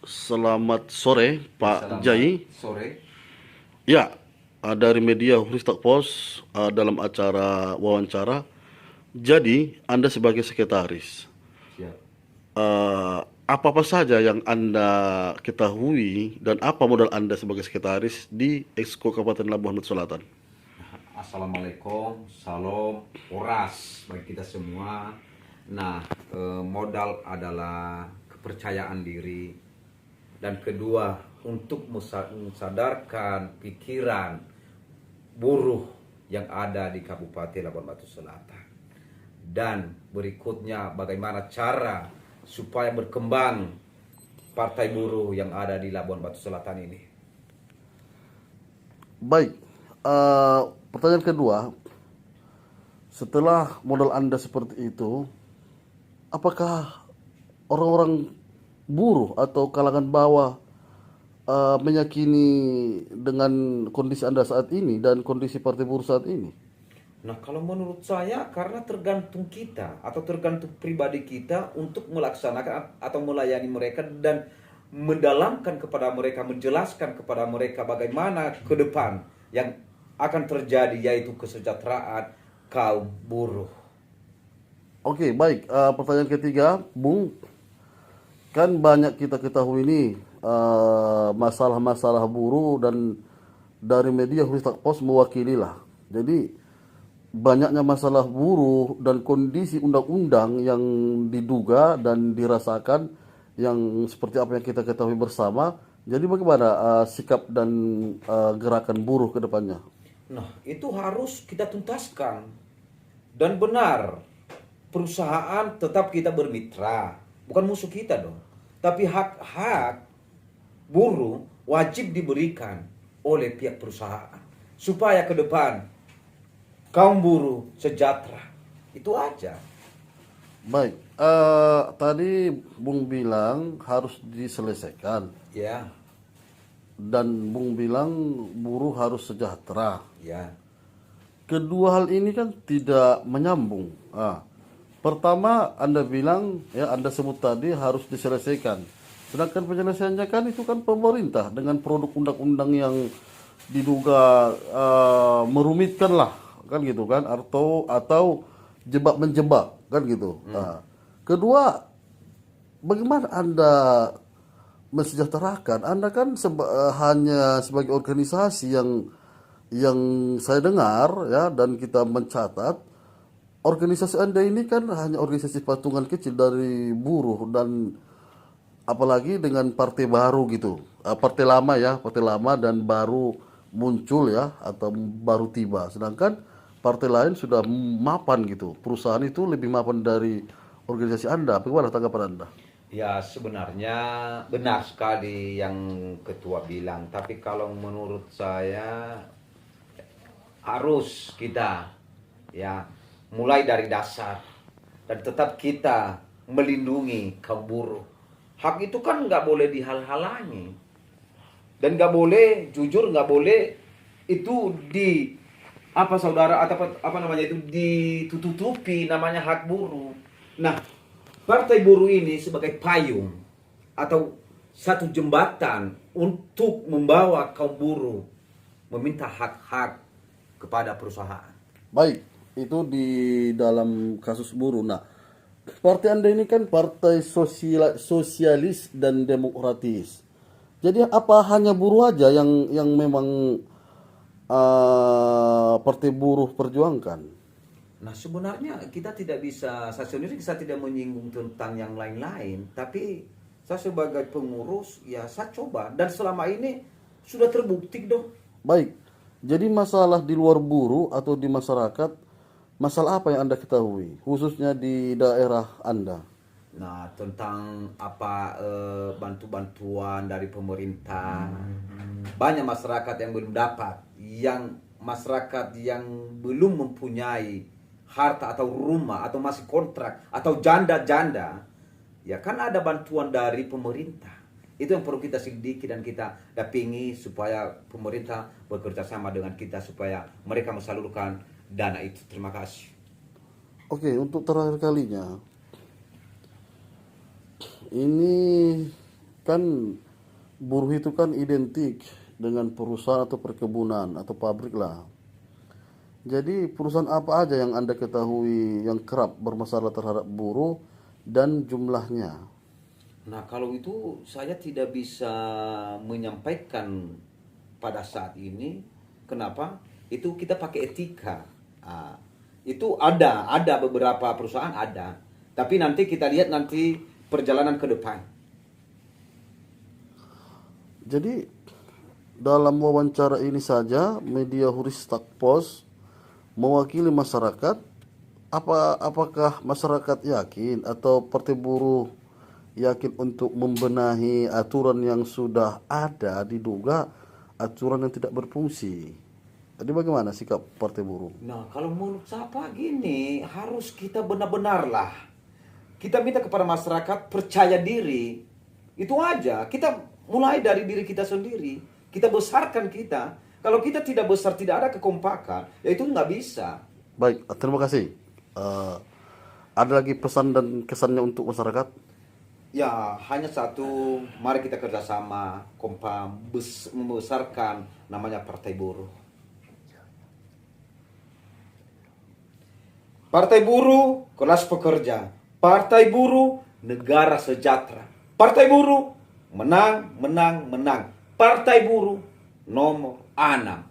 Selamat sore, Pak Selamat Jai. sore. Ya, dari media Freestak Post dalam acara wawancara. Jadi, Anda sebagai sekretaris, Siap. apa-apa saja yang Anda ketahui dan apa modal Anda sebagai sekretaris di Exco Kabupaten Labuhan Batu Selatan? Assalamualaikum, salam, oras bagi kita semua. Nah, modal adalah kepercayaan diri dan kedua untuk mensadarkan pikiran buruh yang ada di Kabupaten Labuan Batu Selatan. Dan berikutnya bagaimana cara supaya berkembang partai buruh yang ada di Labuan Batu Selatan ini. Baik, pertanyaan kedua, setelah modal Anda seperti itu, apakah orang-orang buruh atau kalangan bawah meyakini dengan kondisi Anda saat ini dan kondisi Partai Buruh saat ini? Nah, kalau menurut saya karena tergantung kita atau tergantung pribadi kita untuk melaksanakan atau melayani mereka dan mendalamkan kepada mereka, menjelaskan kepada mereka bagaimana ke depan yang akan terjadi yaitu kesejahteraan kaum buruh. Oke, baik. Pertanyaan ketiga, Bung, kan banyak kita ketahui ini masalah-masalah buruh dan dari media Freestak Post mewakili lah. Jadi banyaknya masalah buruh dan kondisi undang-undang yang diduga dan dirasakan yang seperti apa yang kita ketahui bersama. Jadi bagaimana sikap dan gerakan buruh ke depannya? Nah, itu harus kita tuntaskan. Dan benar, perusahaan tetap kita bermitra, bukan musuh kita dong. Tapi hak-hak buruh wajib diberikan oleh pihak perusahaan supaya ke depan kaum buruh sejahtera. Itu aja. Baik, tadi Bung bilang harus diselesaikan Ya, dan Bung bilang buruh harus sejahtera. ya. Kedua hal ini kan tidak menyambung. Pertama Anda bilang ya Anda sebut tadi harus diselesaikan. Sedangkan penyelesaiannya kan itu kan pemerintah dengan produk undang-undang yang diduga merumitkan lah kan gitu kan atau jebak menjebak kan gitu. Kedua, bagaimana Anda mensejahterakan? Anda kan hanya sebagai organisasi yang saya dengar ya dan kita mencatat organisasi Anda ini kan hanya organisasi patungan kecil dari buruh dan apalagi dengan partai baru gitu. Partai lama ya, partai lama dan baru muncul ya atau baru tiba. Sedangkan partai lain sudah mapan gitu. Perusahaan itu lebih mapan dari organisasi Anda. Bagaimana tanggapan Anda? Ya, sebenarnya benar sekali yang ketua bilang, tapi kalau menurut saya harus kita ya mulai dari dasar dan tetap kita melindungi kaum buruh. Hak itu kan nggak boleh dihal-halangi dan nggak boleh jujur, nggak boleh itu di apa saudara atau apa namanya itu ditutupi namanya hak buruh. Nah, partai buruh ini sebagai payung atau satu jembatan untuk membawa kaum buruh meminta hak-hak kepada perusahaan. Baik, itu di dalam kasus buruh. Nah, partai Anda ini kan partai sosialis dan demokratis. Jadi apa hanya buruh aja yang memang partai buruh perjuangkan? Nah, sebenarnya kita tidak bisa, saya sendiri saya tidak menyinggung tentang yang lain-lain, tapi saya sebagai pengurus ya saya coba dan selama ini sudah terbukti dong. Baik, jadi masalah di luar buruh atau di masyarakat, masalah apa yang Anda ketahui, khususnya di daerah Anda? Nah, tentang apa bantu-bantuan dari pemerintah. Banyak masyarakat yang belum dapat, yang masyarakat yang belum mempunyai harta atau rumah atau masih kontrak atau janda-janda. Ya kan ada bantuan dari pemerintah. Itu yang perlu kita selidiki dan kita dapingi supaya pemerintah bekerja sama dengan kita supaya mereka mensalurkan dana itu. Terima kasih. Oke, untuk terakhir kalinya, ini kan buruh itu kan identik dengan perusahaan atau perkebunan atau pabrik lah. Jadi perusahaan apa aja yang Anda ketahui yang kerap bermasalah terhadap buruh dan jumlahnya? Nah, kalau itu saya tidak bisa menyampaikan pada saat ini. Kenapa? Itu kita pakai etika. Ah, itu ada beberapa perusahaan ada. Tapi nanti kita lihat nanti perjalanan ke depan. Jadi dalam wawancara ini saja media Huristak Pos mewakili masyarakat. Apakah masyarakat yakin atau Partai Buruh yakin untuk membenahi aturan yang sudah ada, diduga aturan yang tidak berfungsi? Jadi bagaimana sikap Partai Buruh? Nah, kalau menurut saya gini, harus kita benar-benar lah. Kita minta kepada masyarakat percaya diri. Itu aja. Kita mulai dari diri kita sendiri. Kita besarkan kita. Kalau kita tidak besar, tidak ada kekompakan, ya itu nggak bisa. Baik, terima kasih. Ada lagi pesan dan kesannya untuk masyarakat? Ya, hanya satu, mari kita kerjasama, kompak, membesarkan namanya Partai Buruh. Partai Buruh, kelas pekerja. Partai Buruh, negara sejahtera. Partai Buruh, menang, menang, menang. Partai Buruh, nomor 6.